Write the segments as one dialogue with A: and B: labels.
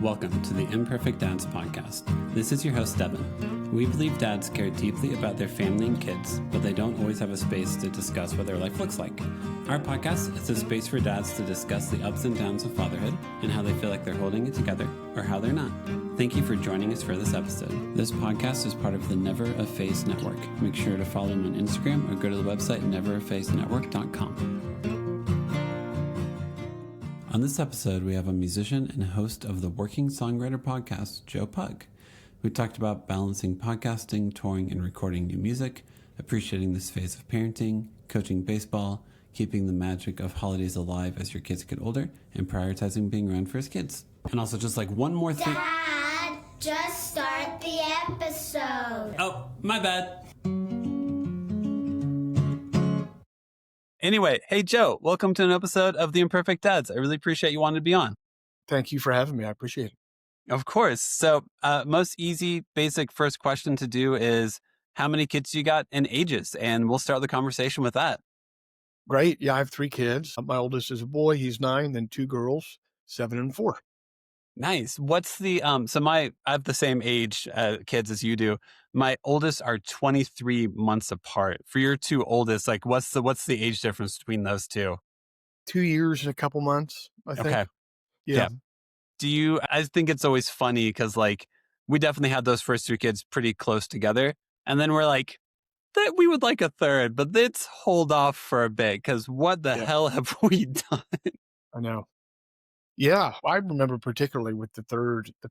A: Welcome to the Imperfect Dads Podcast. This is your host, Devin. We believe dads care deeply about their family and kids, but they don't always have a space to discuss what their life looks like. Our podcast is a space for dads to discuss the ups and downs of fatherhood and how they feel like they're holding it together or how they're not. Thank you for joining us for this episode. This podcast is part of the Never a Face Network. Make sure to follow them on Instagram or go to the website neverafacenetwork.com. On this episode, we have a musician and host of the Working Songwriter podcast, Joe Pug. We talked about balancing podcasting, touring, and recording new music, appreciating this phase of parenting, coaching baseball, keeping the magic of holidays alive as your kids get older, and prioritizing being around for his kids. And also just like one more thing.
B: Dad, just start the episode.
A: Oh, my bad.
C: Anyway, hey, Joe, welcome to an episode of The Imperfect Dads. I really appreciate you wanting to be on.
D: Thank you for having me. I appreciate it.
C: Of course. So most easy, basic first question to do is how many kids you got and ages? And we'll start the conversation with that.
D: Great. Yeah, I have 3 kids. My oldest is a boy. He's 9, then 2 girls, 7 and 4.
C: Nice. What's the, I have the same age kids as you do. My oldest are 23 months apart. For your 2 oldest, like what's the age difference between those two?
D: 2 years and a couple months, I think.
C: Okay.
D: Yeah.
C: I think it's always funny because like we definitely had those first 2 kids pretty close together. And then we're like, that we would like a third, but let's hold off for a bit because what the hell have we done?
D: I know. Yeah. I remember particularly with the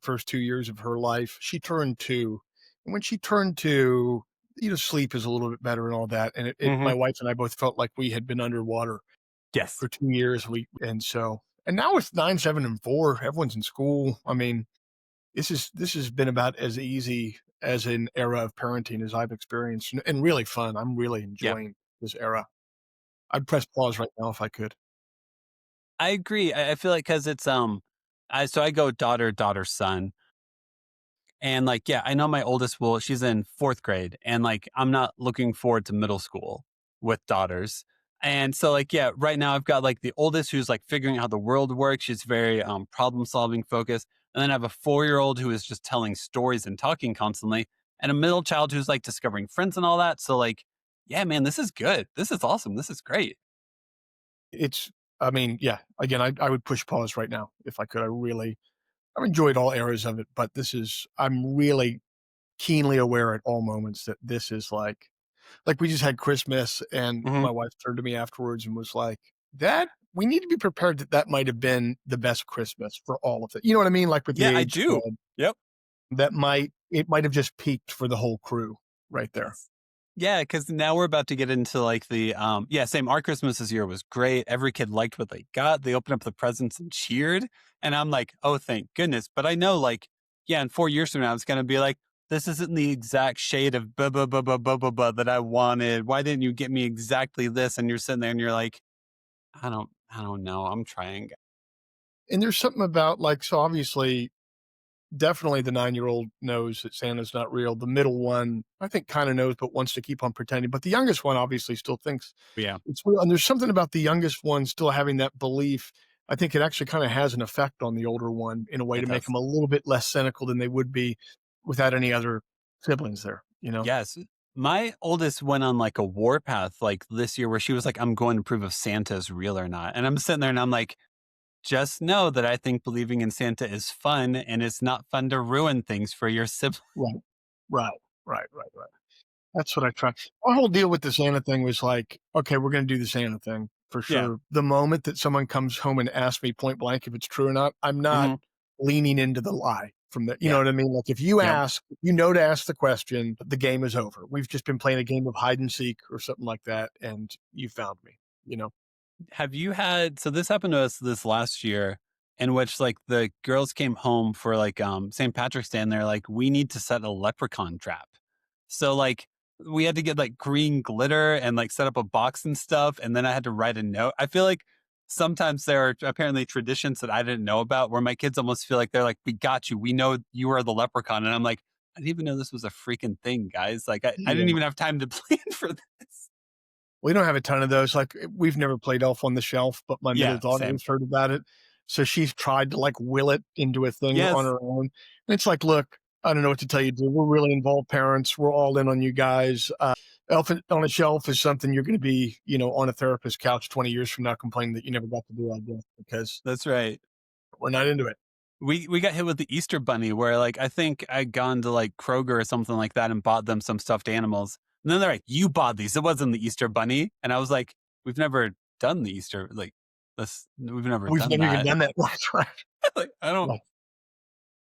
D: first 2 years of her life, she turned 2. And when she turned 2, sleep is a little bit better and all that. And my wife and I both felt like we had been underwater for 2 years. And now it's 9, 7, and 4. Everyone's in school. I mean, this has been about as easy as an era of parenting as I've experienced, and really fun. I'm really enjoying this era. I'd press pause right now if I could.
C: I agree. I feel like because it's I go daughter, son. And like, I know my oldest she's in 4th grade and like, I'm not looking forward to middle school with daughters. And so like, right now I've got like the oldest who's like figuring out how the world works. She's very problem solving focused. And then I have a 4-year-old who is just telling stories and talking constantly, and a middle child who's like discovering friends and all that. So like, man, this is good. This is awesome. This is great.
D: Again, I would push pause right now if I could. I've enjoyed all eras of it, but I'm really keenly aware at all moments that this is like we just had Christmas and my wife turned to me afterwards and was like, Dad, we need to be prepared that might have been the best Christmas for all of it. You know what I mean? Like with the age
C: I do. Yep.
D: It might have just peaked for the whole crew right there.
C: Yeah, because now we're about to get into like the, same. Our Christmas this year was great. Every kid liked what they got. They opened up the presents and cheered. And I'm like, oh, thank goodness. But I know like, in 4 years from now, it's going to be like, this isn't the exact shade of blah, blah, blah, blah, blah, blah, blah that I wanted. Why didn't you get me exactly this? And you're sitting there and you're like, I don't know. I'm trying.
D: And there's something about so obviously, definitely the 9-year-old knows that Santa's not real. The middle one, I think, kind of knows, but wants to keep on pretending. But the youngest one obviously still thinks it's real. And there's something about the youngest one still having that belief. I think it actually kind of has an effect on the older one in a way to make them a little bit less cynical than they would be without any other siblings there,
C: Yes. My oldest went on like a warpath like this year where she was like, I'm going to prove if Santa is real or not. And I'm sitting there and I'm like, just know that I think believing in Santa is fun, and it's not fun to ruin things for your sibling.
D: Right. That's what I try. My whole deal with the Santa thing was like, okay, we're going to do the Santa thing for sure. Yeah. The moment that someone comes home and asks me point blank if it's true or not, I'm not leaning into the lie from that. You know what I mean? Like if you ask, to ask the question, the game is over. We've just been playing a game of hide and seek or something like that, and you found me,
C: Have you had, so this happened to us this last year in which like the girls came home for like St. Patrick's Day and they're like, we need to set a leprechaun trap. So like we had to get like green glitter and like set up a box and stuff. And then I had to write a note. I feel like sometimes there are apparently traditions that I didn't know about where my kids almost feel like they're like, we got you. We know you are the leprechaun. And I'm like, I didn't even know this was a freaking thing, guys. Like I didn't even have time to plan for this.
D: We don't have a ton of those. Like we've never played Elf on the Shelf, but my middle daughter has heard about it. So she's tried to like will it into a thing
C: Yes.
D: on her own. And it's like, look, I don't know what to tell you, dude. We're really involved parents. We're all in on you guys. Elephant on a shelf is something you're going to be, on a therapist's couch 20 years from now complaining that you never got to do, I guess, because
C: That's right.
D: we're not into it.
C: We got hit with the Easter bunny where like I think I'd gone to like Kroger or something like that and bought them some stuffed animals. And then they're like, "You bought these. It wasn't the Easter bunny." And I was like, "We've never done the Easter like this. We've never
D: We've
C: done
D: never even
C: that."
D: done that. That's right.
C: Like I don't.
D: Yeah,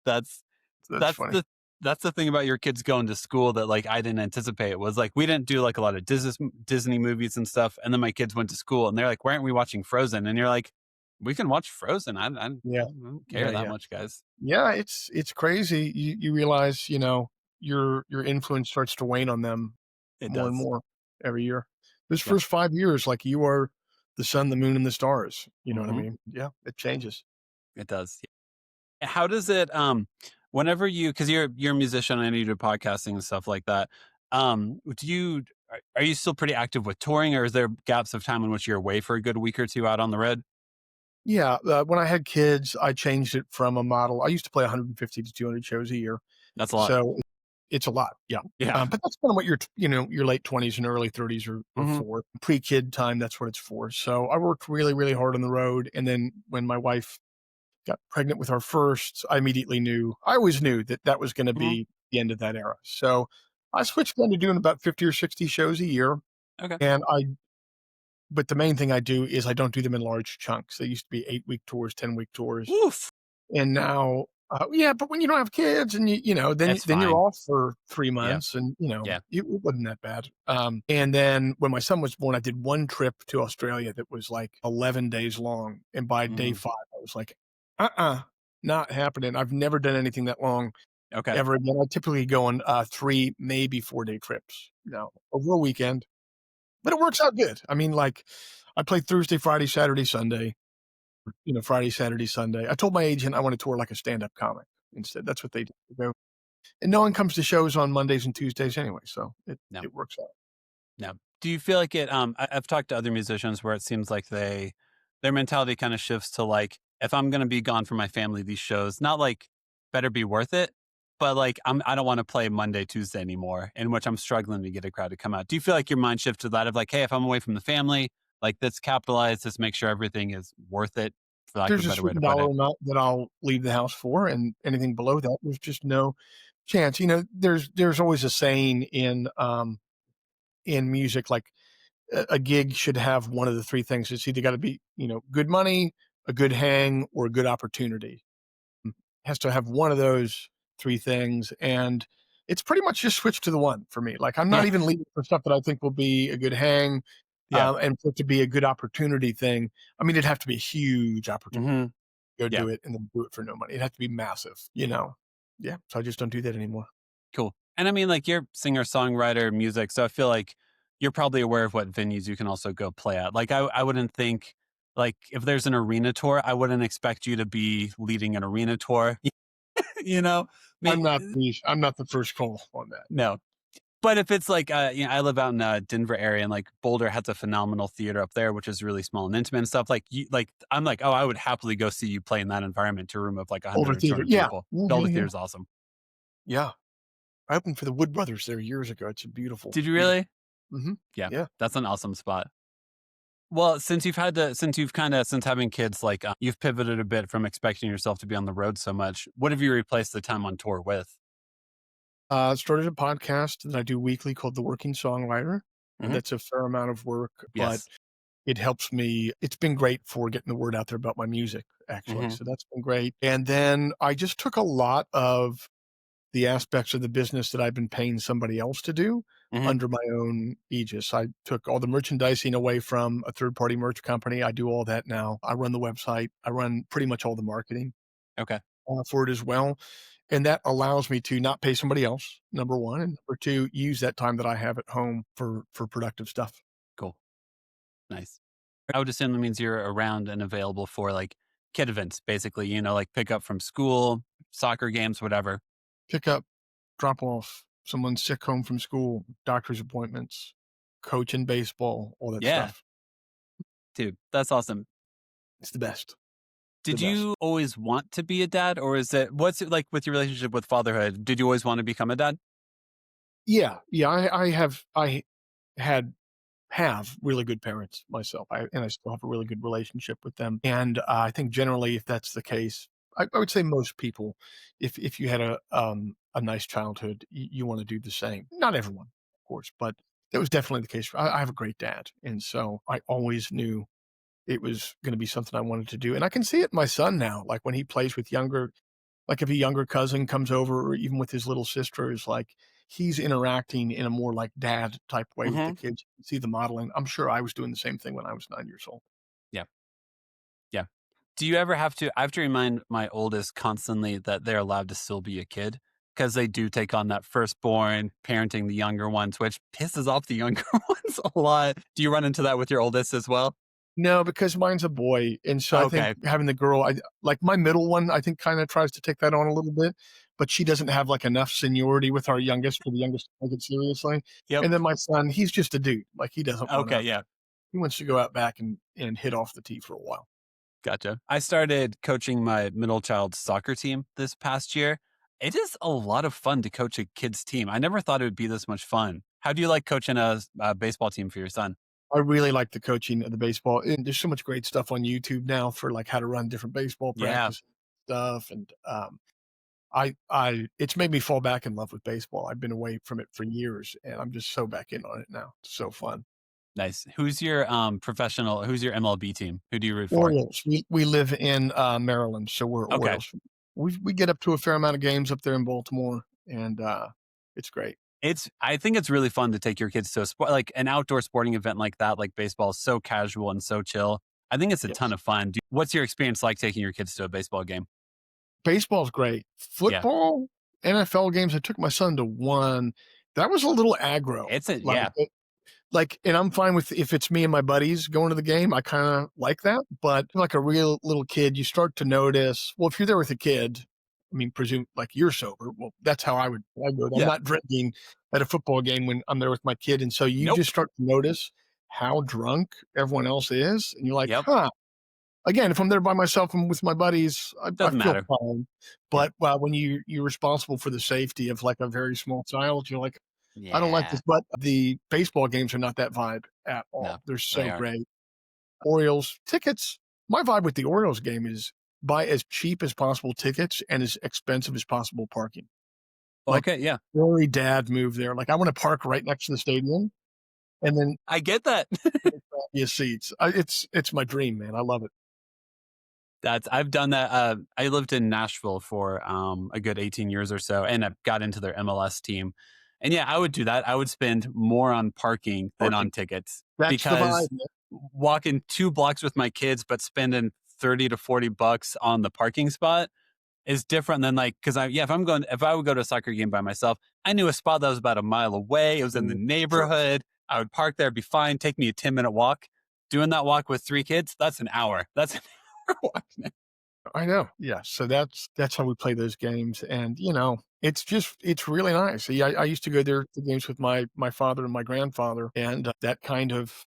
C: That's
D: that's
C: that's
D: funny.
C: the thing about your kids going to school that like I didn't anticipate was like we didn't do like a lot of Disney movies and stuff. And then my kids went to school and they're like, "Why aren't we watching Frozen?" And you're like, "We can watch Frozen. I
D: Yeah.
C: don't care
D: Yeah.
C: that
D: Yeah.
C: much, guys."
D: Yeah. It's crazy. You realize, your influence starts to wane on them
C: It
D: more and
C: does.
D: more every year. Those
C: Yeah.
D: first 5 years, like you are the sun, the moon, and the stars. You know what I
C: Hmm.
D: mean? Yeah, it changes.
C: It does. How does it whenever you because you're a musician, I know you do podcasting and stuff like that. Do you are you still pretty active with touring or is there gaps of time in which you're away for a good week or two out on the road?
D: Yeah, when I had kids, I changed it from a model. I used to play 150 to 200 shows a year,
C: That's a lot.
D: so it's a lot. Yeah,
C: Yeah.
D: but that's kind of what your late 20s and early 30s are
C: Hmm.
D: for. Pre-kid time, that's what it's for. So I worked really, really hard on the road, and then when my wife got pregnant with our first, I immediately knew. I always knew that that was going to
C: Hmm.
D: be the end of that era. So I switched down to doing about 50 or 60 shows a year,
C: Okay.
D: and but the main thing I do is I don't do them in large chunks. They used to be 8-week tours, 10-week tours.
C: Oof.
D: And now, yeah, but when you don't have kids and
C: It's
D: then you're
C: fine.
D: off for 3
C: Yeah.
D: months and,
C: Yeah.
D: it wasn't that bad. And then when my son was born, I did one trip to Australia that was like 11 days long. And by day
C: Hmm.
D: 5, I was like, uh-uh, not happening. I've never done anything that long
C: Okay.
D: ever again. I typically go on 3, maybe 4-day trips, over a weekend. But it works out good. I mean, like, I play Thursday, Friday, Saturday, Sunday. Friday, Saturday, Sunday. I told my agent I want to tour like a stand-up comic instead. That's what they do. They go, and no one comes to shows on Mondays and Tuesdays anyway, so it
C: No.
D: it works out.
C: No. Do you feel like it I've talked to other musicians where it seems like their mentality kind of shifts to like if I'm going to be gone from my family these shows, not like better be worth it, but like I don't want to play Monday, Tuesday anymore, in which I'm struggling to get a crowd to come out. Do you feel like your mind shifts to that of like, hey, if I'm away from the family, like let's capitalize, let's make sure everything is worth it, for lack of
D: There's
C: a
D: a
C: better way
D: certain
C: to put
D: dollar
C: it.
D: amount that I'll leave the house for, and anything below that, there's just no chance. There's always a saying in music, like a gig should have one of the 3 things. It's either got to be, good money, a good hang, or a good opportunity. Has to have one of those 3 things, and it's pretty much just switched to the one for me. Like, I'm not
C: Yeah.
D: even leaving for stuff that I think will be a good hang,
C: Yeah.
D: and for it to be a good opportunity thing, I mean, it'd have to be a huge opportunity.
C: Hmm.
D: Go
C: Yeah.
D: do it and then do it for no money. It'd have to be massive. Yeah, so I just don't do that anymore.
C: Cool. And I mean, like you're singer, songwriter, music. So I feel like you're probably aware of what venues you can also go play at. Like I wouldn't think like if there's an arena tour, I wouldn't expect you to be leading an arena tour. you know,
D: I'm
C: Me,
D: not the first call on that.
C: no. But if it's like, I live out in Denver area and like Boulder has a phenomenal theater up there, which is really small and intimate and stuff. I'm like, oh, I would happily go see you play in that environment to a room of like
D: Older
C: 100 or
D: theater.
C: 200
D: Yeah.
C: people.
D: Yeah,
C: Boulder
D: yeah, yeah.
C: theater is awesome.
D: Yeah. I opened for the Wood Brothers there years ago. It's a beautiful,
C: Did you
D: beautiful.
C: really?
D: Mhm.
C: Yeah,
D: Yeah.
C: that's an awesome spot. Well, since having kids, like you've pivoted a bit from expecting yourself to be on the road so much. What have you replaced the time on tour with?
D: Started a podcast that I do weekly called The Working Songwriter.
C: Hmm.
D: That's a fair amount of work, but
C: Yes.
D: it helps me. It's been great for getting the word out there about my music, actually.
C: Hmm.
D: So that's been great. And then I just took a lot of the aspects of the business that I've been paying somebody else to do
C: Hmm.
D: under my own aegis. I took all the merchandising away from a third party merch company. I do all that now. I run the website. I run pretty much all the marketing
C: Okay.
D: for it as well. And that allows me to not pay somebody else, number 1, and number 2, use that time that I have at home for productive stuff.
C: Cool. Nice. I would assume that means you're around and available for like kid events, basically. Like pick up from school, soccer games, whatever.
D: Pick up, drop off, someone's sick home from school, doctor's appointments, coaching baseball, all that
C: Yeah,
D: stuff.
C: dude, that's awesome.
D: It's the best. the
C: Did
D: best.
C: you always want to be a dad, or what's it like with your relationship with fatherhood? Did you always want to become a dad?
D: Yeah, yeah, I have really good parents myself. I still have a really good relationship with them. And I think generally, if that's the case, I would say most people, if you had a nice childhood, you want to do the same. Not everyone, of course, but that was definitely the case. I have a great dad, and so I always knew it was going to be something I wanted to do. And I can see it in my son now, like when he plays with younger, like if a younger cousin comes over or even with his little sister, is like he's interacting in a more like dad type way with the
C: Hmm.
D: kids. You see the modeling. I'm sure I was doing the same thing when I was 9 years old.
C: Yeah. Yeah. Do you ever have to I have to remind my oldest constantly that they're allowed to still be a kid because they do take on that firstborn, parenting the younger ones, which pisses off the younger ones a lot. Do you run into that with your oldest as well?
D: No, because mine's a boy, and so I think
C: Okay.
D: having the girl, I like my middle one, I think kinda tries to take that on a little bit, but she doesn't have, like, enough seniority with our youngest for the youngest to take it seriously,
C: Yep.
D: and then my son, he's just a dude, like,
C: Okay, yeah.
D: he wants to go out back and hit off the tee for a while.
C: Gotcha. I started coaching my middle child's soccer team this past year. It is a lot of fun to coach a kid's team. I never thought it would be this much fun. How do you like coaching a baseball team for your son?
D: I really like the coaching of the baseball, and there's so much great stuff on YouTube now for, like, how to run different baseball
C: Yeah.
D: practice stuff, and, I it's made me fall back in love with baseball. I've been away from it for years, and I'm just so back in on it now. It's so fun.
C: Nice. Who's your MLB team? Who do you root for?
D: Orioles. We live in, Maryland, so we're
C: Okay.
D: Orioles. We get up to a fair amount of games up there in Baltimore, and, it's great.
C: I think it's really fun to take your kids to a sport like an outdoor sporting event like that, like baseball is so casual and so chill. I think it's a ton
D: Yes.
C: of fun. What's your experience like taking your kids to a baseball game?
D: Baseball's great.
C: Yeah.
D: Football, NFL games, I took my son to one. That was a little aggro. Like,
C: Yeah.
D: like, and I'm fine with if it's me and my buddies going to the game, I kinda like that, but like a real little kid, you start to notice well, if you're there with a kid, I mean, presume like you're sober, well, that's how I go. I'm
C: Yeah.
D: not drinking at a football game when I'm there with my kid, and so you
C: Nope.
D: just start to notice how drunk everyone else is, and you're like,
C: Yep.
D: "Huh." Again, if I'm there by myself and with my buddies, I
C: Doesn't
D: feel
C: matter.
D: fine,
C: Yeah.
D: but, when you're responsible for the safety of, like, a very small child, you're like, "I don't like this,"
C: Yeah.
D: but the baseball games are not that vibe at
C: No,
D: all. They're
C: they
D: so
C: aren't.
D: great. Orioles tickets my vibe with the Orioles game is buy as cheap as possible tickets and as expensive as possible parking. Like,
C: Okay, yeah.
D: very dad move there. Like, I wanna park right next to the stadium and then
C: I get that.
D: your seats. It's my dream, man. I love it.
C: I've done that. I lived in Nashville for a good 18 years or so, and I got into their MLS team. And yeah, I would do that. I would spend more on parking than on
D: Parking.
C: tickets
D: That's the vibe,
C: because
D: man.
C: walking 2 blocks with my kids, but spending 30 to 40 bucks on the parking spot is different than like, because if I would go to a soccer game by myself, I knew a spot that was about a mile away. It was in the
D: Sure.
C: neighborhood. I would park there, be fine, take me a 10-minute walk. Doing that walk with 3 kids, that's an hour. That's an hour walk.
D: I know. Yeah. So that's how we play those games. And, it's really nice. Yeah, I used to go there to games with my father and my grandfather. And that kind of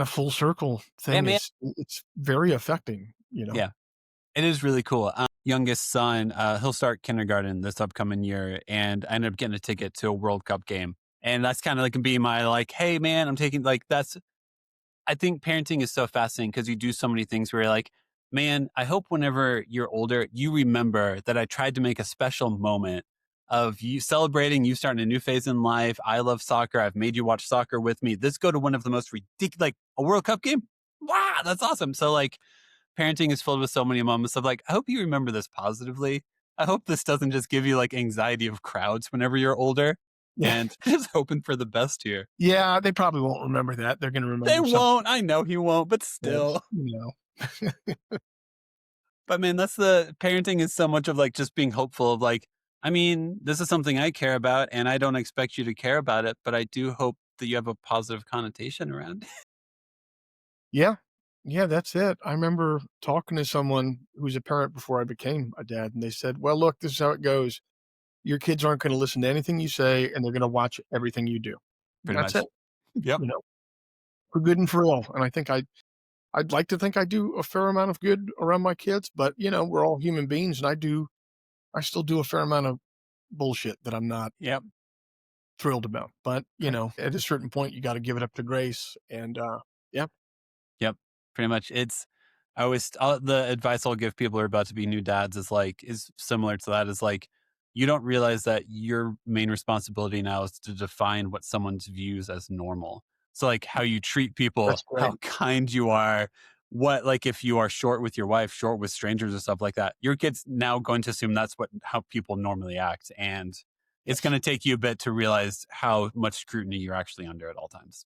D: full circle
C: Yeah,
D: thing
C: man.
D: it's very affecting.
C: Yeah, it is really cool. Youngest son, he'll start kindergarten this upcoming year, and I ended up getting a ticket to a World Cup game. And that's kind of like be my like, hey man, I'm taking like that's I think parenting is so fascinating because you do so many things where you're like, man, I hope whenever you're older, you remember that I tried to make a special moment of you celebrating you starting a new phase in life. I love soccer. I've made you watch soccer with me. Let's go to one of the most ridiculous, like a World Cup game. Wow, that's awesome. So, like, parenting is filled with so many moments of like, I hope you remember this positively. I hope this doesn't just give you like anxiety of crowds whenever you're older
D: Yeah.
C: and just hoping for the best here.
D: Yeah. They probably won't remember that. They're going to
C: They
D: remember something
C: won't. I know he won't, but
D: else,
C: still.
D: you know.
C: But man, that's the parenting is so much of like just being hopeful of like, I mean, this is something I care about and I don't expect you to care about it, but I do hope that you have a positive connotation around it.
D: Yeah. Yeah, that's it. I remember talking to someone who's a parent before I became a dad, and they said, "Well, look, this is how it goes. Your kids aren't going to listen to anything you say, and they're going to watch everything you do. And
C: Pretty
D: that's it,
C: much. Yep.
D: you know, for good and for ill." And I think I'd like to think I do a fair amount of good around my kids, but, we're all human beings, and I still do a fair amount of bullshit that I'm not
C: Yep.
D: thrilled about. But, at a certain point, you gotta give it up to grace, and, yeah.
C: Yep, pretty much. I always the advice I'll give people who are about to be new dads is similar to that. Is like you don't realize that your main responsibility now is to define what someone's views as normal. So like how you treat people,
D: That's great.
C: how kind you are, what like if you are short with your wife, short with strangers or stuff like that, your kid's now going to assume that's what how people normally act, and it's going
D: Yes.
C: to take you a bit to realize how much scrutiny you're actually under at all times.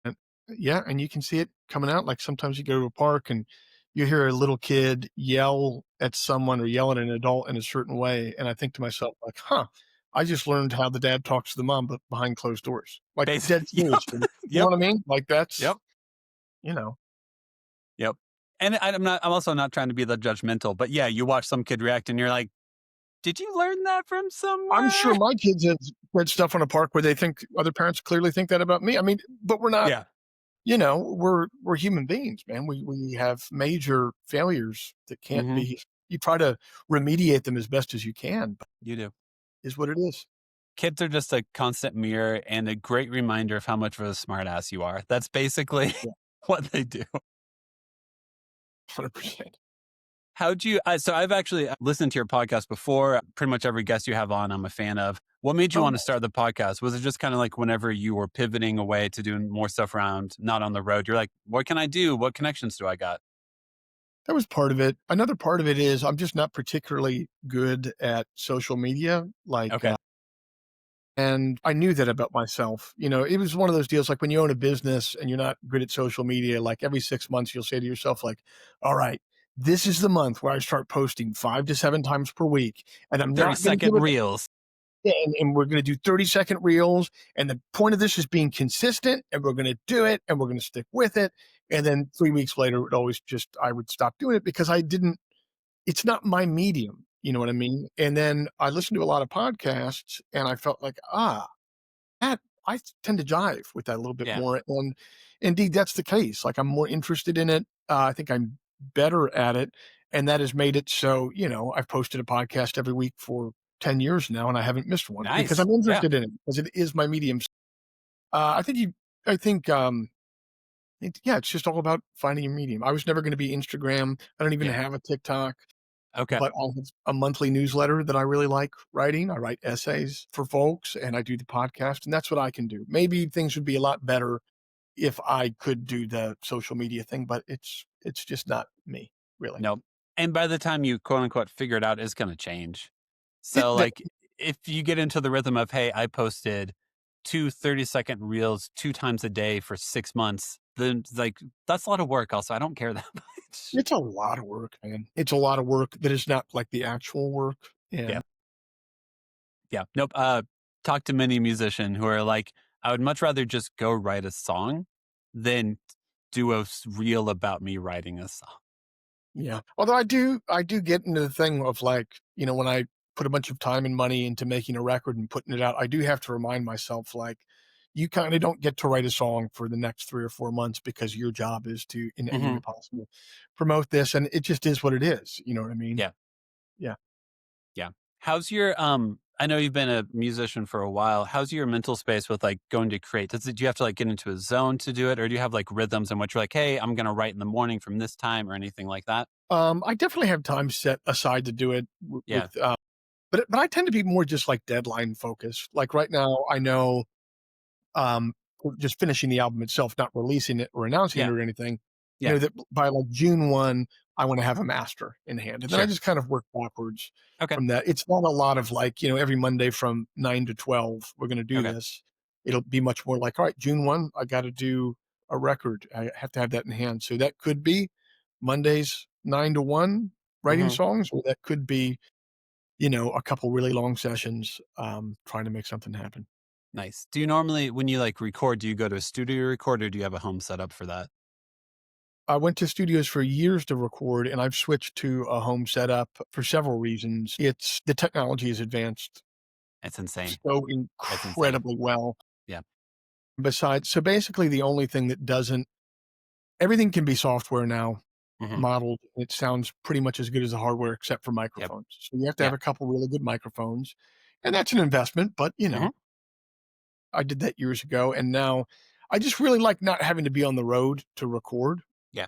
D: And yeah, and you can see it coming out. Like sometimes you go to a park and you hear a little kid yell at someone or yell at an adult in a certain way. And I think to myself, like, I just learned how the dad talks to the mom, but behind closed doors. Like dead
C: Yep,
D: seriously. You know
C: yep,
D: what I mean? Like that's,
C: yep.
D: you know,
C: Yep. And I'm also not trying to be the judgmental, but yeah, you watch some kid react and you're like, "Did you learn that from
D: I'm sure
C: somewhere?"
D: my kids have read stuff on a park where they think other parents clearly think that about me. I mean, but we're not,
C: Yeah,
D: we're human beings, man. We have major failures that can't
C: mhm,
D: be, you try to remediate them as best as you can, but
C: you do.
D: is what it is.
C: Kids are just a constant mirror and a great reminder of how much of a smartass you are. That's basically
D: Yeah,
C: what they do.
D: 100%.
C: How'd you so I've actually listened to your podcast before. Pretty much every guest you have on, I'm a fan of. What made you
D: Oh,
C: want to
D: nice.
C: start the podcast? Was it just kind of like whenever you were pivoting away to doing more stuff around, not on the road, you're like, "What can I do? What connections do I got?"
D: That was part of it. Another part of it is I'm just not particularly good at social media, like,
C: Okay.
D: and I knew that about myself. It was one of those deals like when you own a business and you're not good at social media, like every 6 months you'll say to yourself, like, all right, this is the month where I start posting 5 to 7 times per week. And I'm not going to give
C: 30-second
D: it,
C: reels.
D: and we're going to do 30-second reels. And the point of this is being consistent, and we're going to do it, and we're going to stick with it. And then 3 weeks later, I would stop doing it because it's not my medium. You know what I mean? And then I listened to a lot of podcasts and I felt like, that I tend to jive with that a little bit
C: Yeah.
D: more. And indeed, that's the case. Like I'm more interested in it. I think I'm better at it. And that has made it so, I've posted a podcast every week for 10 years now and I haven't missed one because
C: Nice.
D: I'm
C: Yeah.
D: interested in it because it is my medium. I think I think, yeah, it's just all about finding your medium. I was never going to be Instagram. I don't even
C: Yeah.
D: have a TikTok.
C: Okay.
D: But I have a monthly newsletter that I really like writing. I write essays for folks and I do the podcast, and that's what I can do. Maybe things would be a lot better if I could do the social media thing, but it's just not me, really.
C: Nope. And by the time you quote unquote figure it out, it's going to change.
D: It
C: So,
D: that
C: like, if you get into the rhythm of, hey, I posted 2 30-second reels 2 times a day for 6 months, then like that's a lot of work. Also, I don't care that much.
D: it's a lot of work, man. It's a lot of work that is not like the actual work,
C: Yeah.
D: and
C: Yeah. Nope. Talk to many musician who are like, I would much rather just go write a song than do a reel about me writing a song.
D: yeah. Although I do get into the thing of like, when I put a bunch of time and money into making a record and putting it out, I do have to remind myself like you kind of don't get to write a song for the next 3 or 4 months because your job is to, in any way
C: Hmm.
D: possible, promote this. And it just is what it is. You know what I mean?
C: Yeah.
D: Yeah.
C: Yeah. How's your I know you've been a musician for a while. How's your mental space with like going to create? Do you have to like get into a zone to do it? Or do you have like rhythms in which you're like, hey, I'm gonna write in the morning from this time or anything like that?
D: I definitely have time set aside to do it
C: Yeah.
D: but I tend to be more just like deadline focused. Like right now, I know um, just finishing the album itself, not releasing it or announcing it
C: Yeah.
D: or anything,
C: Yeah.
D: that by like June 1, I want to have a master in hand. And then I
C: Sure.
D: just kind of work backwards
C: Okay.
D: from that. It's not a lot of like, every Monday from 9 to 12, we're going to do
C: Okay.
D: this. It'll be much more like, all right, June 1, I got to do a record. I have to have that in hand. So that could be Mondays, 9 to 1, writing
C: Hmm.
D: songs, or that could be, a couple really long sessions trying to make something happen.
C: Nice. Do you normally when you like record, do you go to a studio to record or do you have a home setup for that?
D: I went to studios for years to record, and I've switched to a home setup for several reasons. It's the technology has advanced
C: It's insane.
D: so
C: It's insane.
D: incredibly well.
C: Yeah.
D: So basically, the only thing that doesn't everything can be software now
C: Mhm.
D: modeled. It sounds pretty much as good as the hardware except for
C: Yep.
D: microphones. So you have to have
C: Yeah.
D: a couple really good microphones, and that's an investment, but,
C: Mhm.
D: I did that years ago, and now I just really like not having to be on the road to record,
C: Yeah.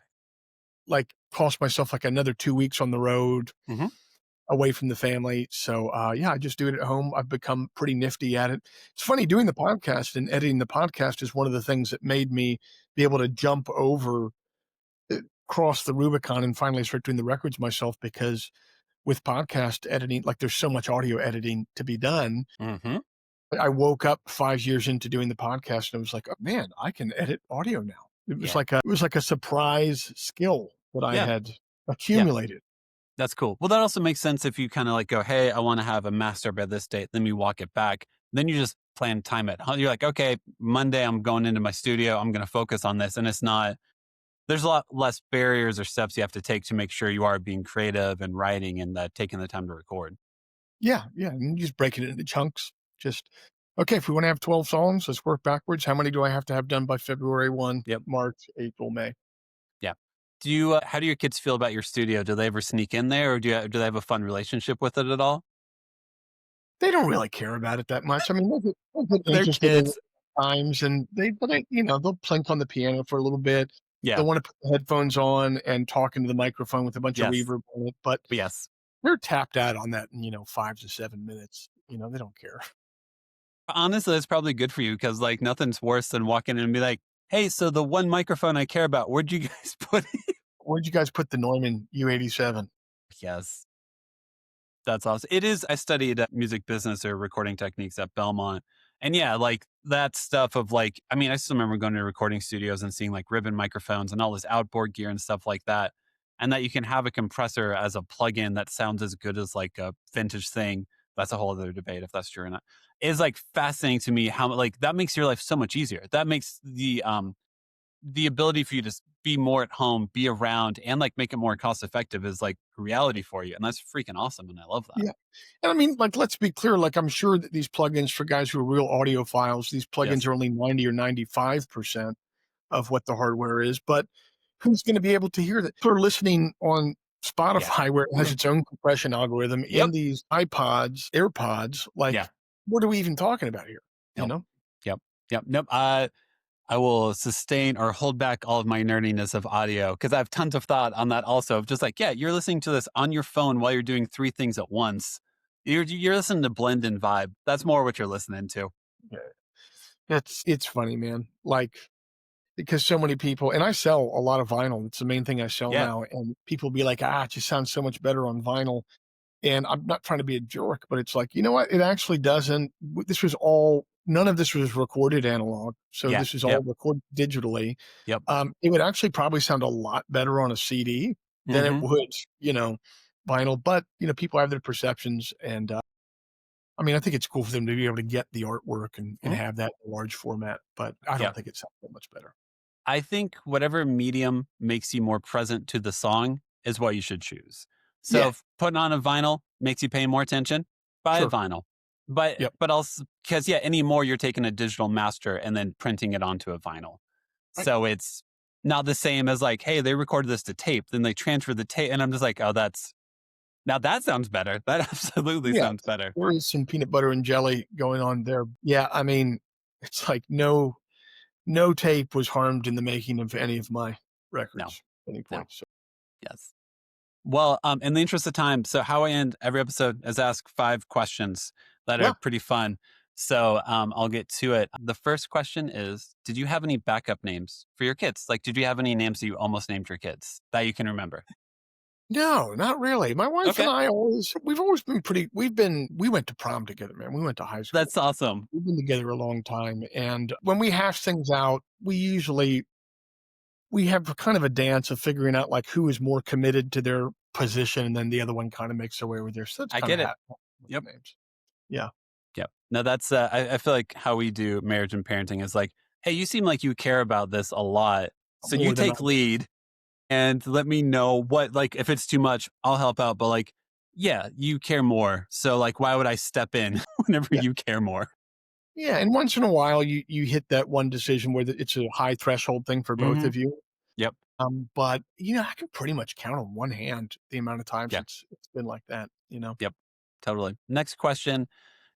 D: like, cost myself, like, another 2 weeks on the road
C: Mhm.
D: away from the family, so, yeah, I just do it at home. I've become pretty nifty at it. It's funny, doing the podcast and editing the podcast is one of the things that made me be able to jump over, cross the Rubicon and finally start doing the records myself, because with podcast editing, like, there's so much audio editing to be done.
C: Mhm.
D: I woke up 5 years into doing the podcast and I was like, "Oh, man, I can edit audio now."
C: Yeah.
D: It was like a surprise skill that I
C: Yeah.
D: had
C: Yeah.
D: accumulated.
C: That's cool. Well, that also makes sense if you kind of like go, hey, I want to have a master by this date. Then you walk it back. Then you just plan time at home. You're like, okay, Monday, I'm going into my studio. I'm going to focus on this. And it's not, there's a lot less barriers or steps you have to take to make sure you are being creative and writing and taking the time to record.
D: Yeah, yeah, and you just break it into chunks. Just, "Okay, if we wanna have 12 songs, let's work backwards. How many do I have to have done by February 1,
C: Yep.
D: March, April, May?"
C: Yeah. How do your kids feel about your studio? Do they ever sneak in there or do they have a fun relationship with it at all?
D: They don't really care about it that much. I mean, they get
C: They're
D: interested in it
C: kids.
D: at times, and they'll plink on the piano for a little bit.
C: Yeah.
D: They'll wanna put the headphones on and talk into the microphone with a bunch of
C: Yes.
D: reverb on it, but
C: Yes.
D: they're tapped out on that in, 5 to 7 minutes. They don't care.
C: Honestly, that's probably good for you because like nothing's worse than walking in and be like, "Hey, so the one microphone I care about, where'd you guys put it?"
D: "Where'd you guys put the Neumann U87?"
C: Yes, that's awesome. It is. I studied music business or recording techniques at Belmont, and yeah, like that stuff of like, I mean, I still remember going to recording studios and seeing like ribbon microphones and all this outboard gear and stuff like that, and that you can have a compressor as a plug-in that sounds as good as like a vintage thing. That's a whole other debate if that's true or not. Is like fascinating to me how like that makes your life so much easier. That makes the ability for you to be more at home, be around, and like make it more cost effective is like reality for you, and that's freaking awesome, and I love that.
D: Yeah. And I mean, like, let's be clear, like, I'm sure that these plugins for guys who are real audiophiles, these plugins
C: Yes.
D: are only 90 or 95% of what the hardware is, but who's gonna be able to hear that? People are listening on
C: Yeah.
D: Spotify where it has
C: Mm.
D: its own compression algorithm
C: Yep.
D: in these iPods, AirPods, like,
C: Yeah.
D: what are we even talking about here, you
C: Nope.
D: know?
C: Yep. Yep. Nope. I will sustain or hold back all of my nerdiness of audio because I have tons of thought on that also. Of just like, yeah, you're listening to this on your phone while you're doing three things at once. You're listening to blend and vibe. That's more what you're listening to.
D: Yeah. It's funny, man, like, because so many people, and I sell a lot of vinyl, it's the main thing I sell
C: Yeah.
D: now, and people be like, "Ah, it just sounds so much better on vinyl." And I'm not trying to be a jerk, but it's like, you know what? It actually doesn't. This was all, none of this was recorded analog. So
C: Yeah.
D: this is all
C: Yep.
D: recorded digitally.
C: Yep.
D: It would actually probably sound a lot better on a CD than it
C: Hmm.
D: would, vinyl. But, people have their perceptions. And I mean, I think it's cool for them to be able to get the artwork and
C: Hmm.
D: have that in a large format, but I
C: Yeah.
D: don't think it sounds that much better.
C: I think whatever medium makes you more present to the song is what you should choose. So
D: Yeah,
C: if putting on a vinyl makes you pay more attention, buy a
D: sure.
C: vinyl. But
D: Yep.
C: but also because yeah, anymore you're taking a digital master and then printing it onto a vinyl.
D: Right.
C: So it's not the same as like, hey, they recorded this to tape, then they transferred the tape, and I'm just like, oh, that sounds better. That absolutely
D: Yeah.
C: sounds better.
D: There is some peanut butter and jelly going on there. Yeah. I mean, it's like no tape was harmed in the making of any of my
C: No,
D: records at any
C: no,
D: point. So,
C: yes. Well, in the interest of time, so how I end every episode is ask 5 questions that are
D: yeah.
C: pretty fun. So I'll get to it. The first question is, did you have any backup names for your kids? Like, did you have any names that you almost named your kids that you can remember?
D: No, not really. My wife and
C: Okay.
D: I we've always been we went to prom together, man. We went to high school.
C: That's awesome.
D: We've been together a long time. And when we hash things out, we have kind of a dance of figuring out like who is more committed to their position, and then the other one kind of makes their way with theirs. So that's
C: I
D: kind of
C: get it.
D: how with
C: Yep.
D: the names. Yeah.
C: Yep. No, that's, I feel like how we do marriage and parenting is like, hey, you seem like you care about this a lot. So you
D: More than I
C: take lead and let me know what, like, if it's too much, I'll help out. But like, yeah, you care more. So like, why would I step in whenever
D: yeah.
C: you care more?
D: Yeah, and once in a while, you hit that one decision where it's a high threshold thing for both
C: Hmm.
D: of you.
C: Yep.
D: But I can pretty much count on one hand the amount of times
C: Yeah.
D: it's been like that.
C: Yep. Totally. Next question.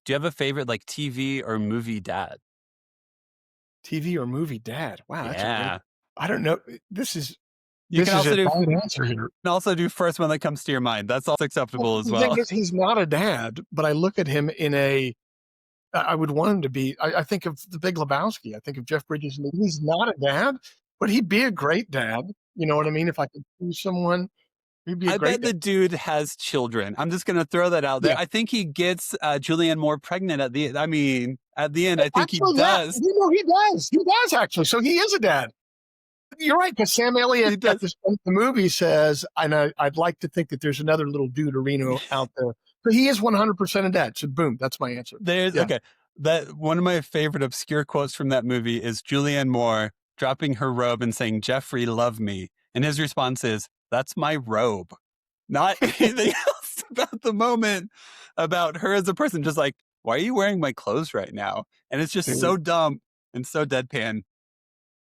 C: Do you have a favorite like TV or movie dad?
D: TV or movie dad. Wow, that's a great.
C: Yeah.
D: I don't know. This is
C: You can
D: a
C: also do
D: bad answer here.
C: first one that comes to your mind. That's also
D: Well,
C: acceptable as
D: the thing
C: well.
D: is, he's not a dad, but I look at him in a. I would want him to be. I think of The Big Lebowski. I think of Jeff Bridges. And he's not a dad, but he'd be a great dad. You know what I mean? If I could choose someone, he'd be a
C: I
D: great
C: bet
D: dad.
C: the dude has children. I'm just gonna throw that out there.
D: Yeah.
C: I think he gets Julianne Moore pregnant at the end. I think he
D: Actually, yeah,
C: does.
D: he does. He does actually. So he is a dad. You're right, because Sam
C: He
D: Elliott at
C: does.
D: the movie says, and I'd like to think that there's another little deuterino out there. But he is 100% a dad. So boom, that's my answer.
C: There's
D: Yeah.
C: okay. That one of my favorite obscure quotes from that movie is Julianne Moore dropping her robe and saying, "Jeffrey, love me." And his response is, "That's my robe." Not anything else about the moment, about her as a person, just like, "Why are you wearing my clothes right now?" And it's just
D: Dude.
C: so dumb and so deadpan.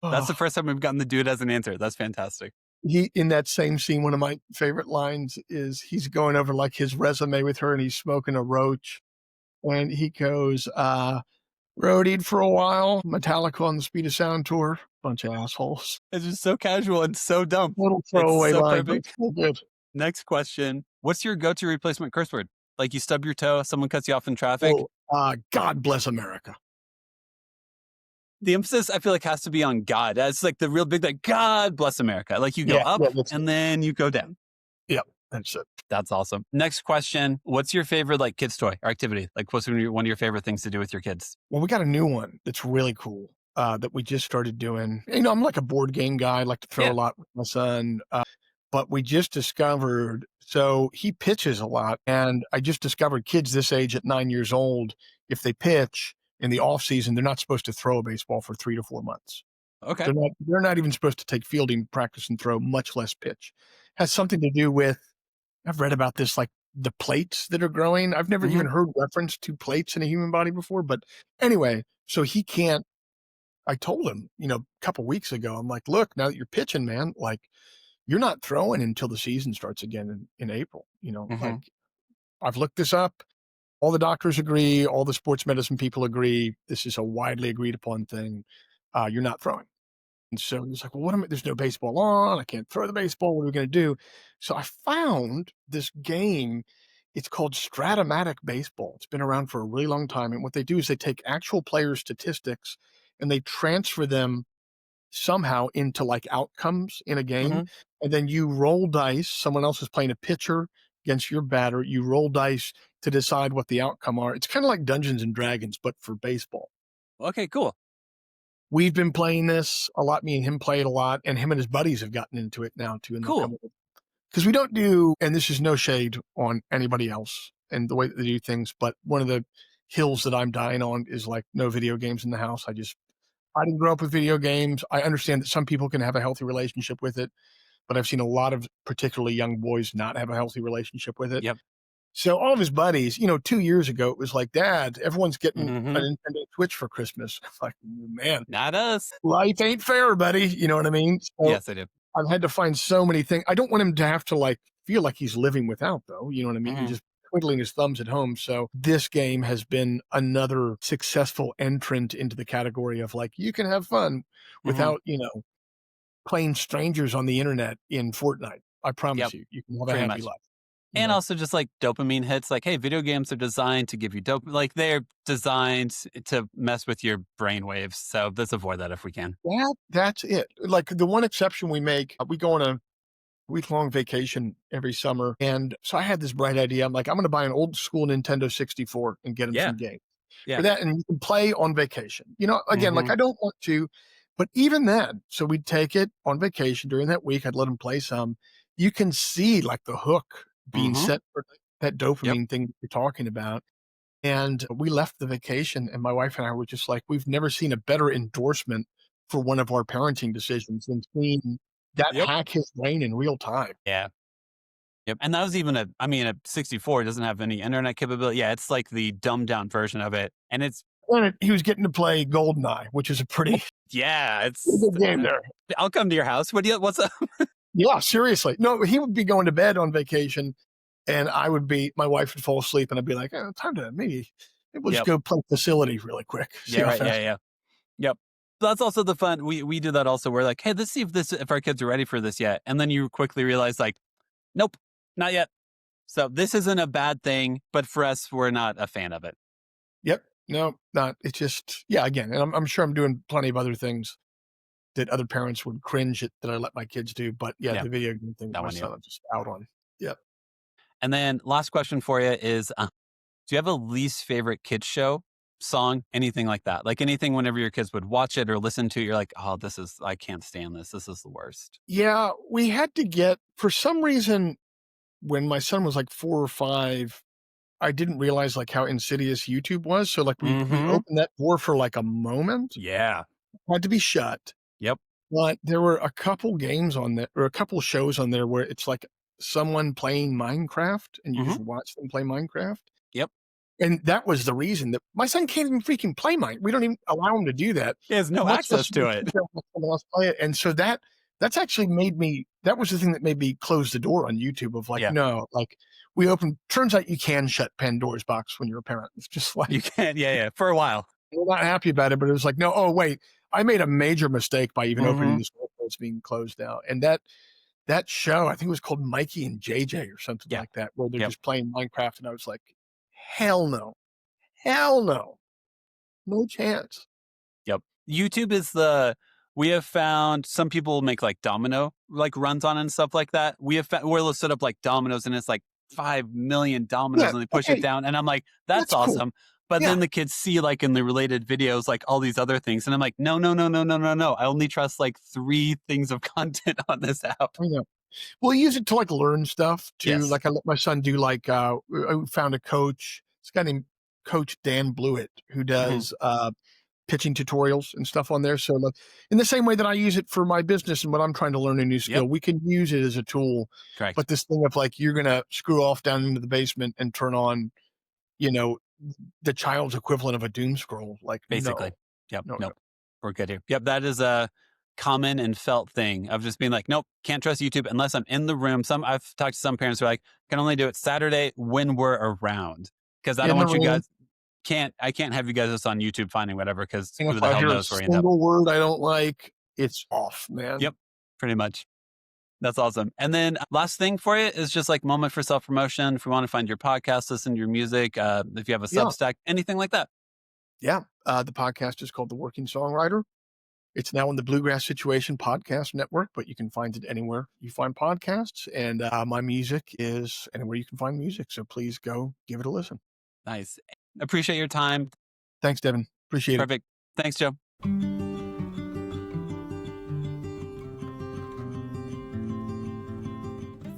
C: That's the
D: Oh,
C: first time we've gotten the dude as an answer. That's fantastic.
D: he in that same scene, one of my favorite lines is he's going over like his resume with her and he's smoking a roach. And he goes, roadied for a while, Metallica on the Speed of Sound tour. Bunch of assholes.
C: It's just so casual and so dumb.
D: Little
C: It's
D: throwaway
C: so
D: line, but
C: perfect.
D: it's so good.
C: Next question. What's your go-to replacement curse word? Like you stub your toe, someone cuts you off in traffic.
D: God bless America.
C: The emphasis I feel like has to be on God. That's like the real big, like, God bless America. Like you go up
D: That's
C: and then you go down.
D: that's it.
C: That's awesome. Next question. What's your favorite like kids toy or activity? Like what's one of your favorite things to do with your kids?
D: Well, we got a new one that's really cool that we just started doing. I'm like a board game guy. I like to throw
C: Yeah.
D: a lot with my son. But we just discovered, so he pitches a lot. And I just discovered kids this age at 9 years old, if they pitch in the off season, they're not supposed to throw a baseball for 3 to 4 months.
C: Okay.
D: They're not even supposed to take fielding practice and throw, much less pitch. Has something to do with, I've read about this, like the plates that are growing. I've never even heard reference to plates in a human body before. But anyway, so he can't, I told him, a couple weeks ago, I'm like, look, now that you're pitching, man, like you're not throwing until the season starts again in April. Like I've looked this up. All the doctors agree. All the sports medicine people agree. This is a widely agreed upon thing. You're not throwing. And so he's like, well, there's no baseball on. I can't throw the baseball. What are we going to do? So I found this game. It's called Stratomatic Baseball. It's been around for a really long time. And what they do is they take actual player statistics and they transfer them somehow into like outcomes in a game. And then you roll dice. Someone else is playing a pitcher against your batter. You roll dice to decide what the outcome are. It's kind of like Dungeons and Dragons, but for baseball.
C: Okay, cool.
D: We've been playing this a lot. Me and him play it a lot, and him and his buddies have gotten into it now too. And
C: Cool.
D: because we don't do, and this is no shade on anybody else and the way that they do things, but one of the hills that I'm dying on is like no video games in the house. I didn't grow up with video games. I understand that some people can have a healthy relationship with it, but I've seen a lot of particularly young boys not have a healthy relationship with it.
C: Yep.
D: So all of his buddies, 2 years ago, it was like, Dad, everyone's getting a
C: Mhm.
D: Nintendo Switch for Christmas. I'm like, man,
C: Not us.
D: life ain't fair, buddy. You know what I mean? So
C: Yes, I do.
D: I've had to find so many things. I don't want him to have to like feel like he's living without, though. You know what I mean? He's just twiddling his thumbs at home. So this game has been another successful entrant into the category of like, you can have fun without, playing strangers on the internet in Fortnite. I promise
C: Yep.
D: you can have a
C: Pretty
D: happy
C: much.
D: life.
C: And also just like dopamine hits, like, hey, video games are designed to give you like they're designed to mess with your brain waves. So let's avoid that if we can.
D: That's it. Like the one exception we make, we go on a week-long vacation every summer. And so I had this bright idea. I'm like, I'm going to buy an old school Nintendo 64 and get him
C: Yeah.
D: some games
C: Yeah.
D: for that. And you can play on vacation. Again, like
C: Mhm.
D: I don't want to, but even then, so we'd take it on vacation during that week. I'd let him play some. You can see like the hook being set for that dopamine thing that you're talking about. And we left the vacation and my wife and I were just like, we've never seen a better endorsement for one of our parenting decisions than seeing that
C: Yep.
D: hack his brain in real time.
C: Yeah. Yep. And that was even a 64 doesn't have any internet capability. Yeah, it's like the dumbed down version of it. And it's
D: And he was getting to play GoldenEye, which is a pretty
C: Yeah, it's.
D: good game there.
C: I'll come to your house. What's up?
D: Yeah, seriously. No, he would be going to bed on vacation, and my wife would fall asleep, and I'd be like, time to maybe we'll just
C: Yep.
D: go play Facility really quick.
C: Yeah, right. Yeah. Yep. That's also the fun. We do that also. We're like, hey, let's see if our kids are ready for this yet. And then you quickly realize like, nope, not yet. So this isn't a bad thing, but for us, we're not a fan of it.
D: Yep. No, not. It's just, yeah, again, and I'm sure I'm doing plenty of other things that other parents would cringe at that I let my kids do. But yeah,
C: Yeah,
D: the video game thing,
C: that
D: my
C: one,
D: son,
C: yeah.
D: I'm just out on. Yep.
C: And then last question for you is, do you have a least favorite kids show, song, anything like that? Like anything whenever your kids would watch it or listen to it, you're like, oh, I can't stand this. This is the worst.
D: Yeah, we had to get, for some reason, when my son was like 4 or 5, I didn't realize like how insidious YouTube was. So like we opened that door for like a moment.
C: Yeah.
D: Had to be shut.
C: Yep.
D: But there were a couple games on there, or a couple shows on there where it's like someone playing Minecraft and you just watch them play Minecraft.
C: Yep.
D: And that was the reason that my son can't even freaking play Minecraft. We don't even allow him to do that.
C: He has no access to it.
D: Someone else play it. And so that's actually that was the thing that made me close the door on YouTube of like, no, like turns out you can shut Pandora's box when you're a parent. It's just like.
C: You can't. Yeah. For a while.
D: We're not happy about it, but it was like, no, oh, wait, I made a major mistake by even opening this door. It's being closed out. And that show, I think it was called Mikey and JJ or something like that, where they're just playing Minecraft. And I was like, hell no, no chance.
C: Yep. YouTube is we have found some people make like domino, like runs on and stuff like that. We'll set up like dominoes and it's like 5 million dominoes and they push it down. And I'm like, that's awesome. Cool. But then the kids see like in the related videos, like all these other things. And I'm like, no. I only trust like 3 things of content on this app.
D: I know. We'll use it to like learn stuff too.
C: Yes.
D: Like I let my son do like, I found a coach, this guy named Coach Dan Blewett, who does pitching tutorials and stuff on there. So like, in the same way that I use it for my business and when I'm trying to learn a new skill, we can use it as a tool.
C: Correct.
D: But this thing of like, you're going to screw off down into the basement and turn on, the child's equivalent of a doom scroll, like
C: basically.
D: No.
C: Nope.
D: No.
C: We're good here. Yep. That is a common and felt thing of just being like, nope, can't trust YouTube unless I'm in the room. I've talked to some parents who are like, can only do it Saturday when we're around. Because I don't want you guys I can't have you guys just on YouTube finding whatever because who the hell knows where you end up.
D: Single word I don't like, it's off, man.
C: Yep. Pretty much. That's awesome. And then last thing for you is just like moment for self-promotion. If we want to find your podcast, listen to your music, if you have a Substack, anything like that.
D: Yeah. The podcast is called The Working Songwriter. It's now in the Bluegrass Situation Podcast Network, but you can find it anywhere you find podcasts. And my music is anywhere you can find music. So please go give it a listen.
C: Nice. Appreciate your time.
D: Thanks, Devin. Appreciate it.
C: Perfect. Thanks, Joe.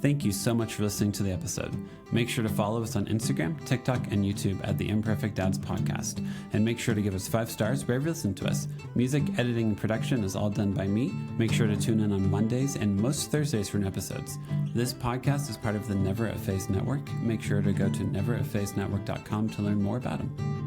A: Thank you so much for listening to the episode. Make sure to follow us on Instagram, TikTok, and YouTube at the Imperfect Dads Podcast. And make sure to give us 5 stars wherever you listen to us. Music, editing, and production is all done by me. Make sure to tune in on Mondays and most Thursdays for new episodes. This podcast is part of the Never Effaced Network. Make sure to go to neverefacednetwork.com to learn more about them.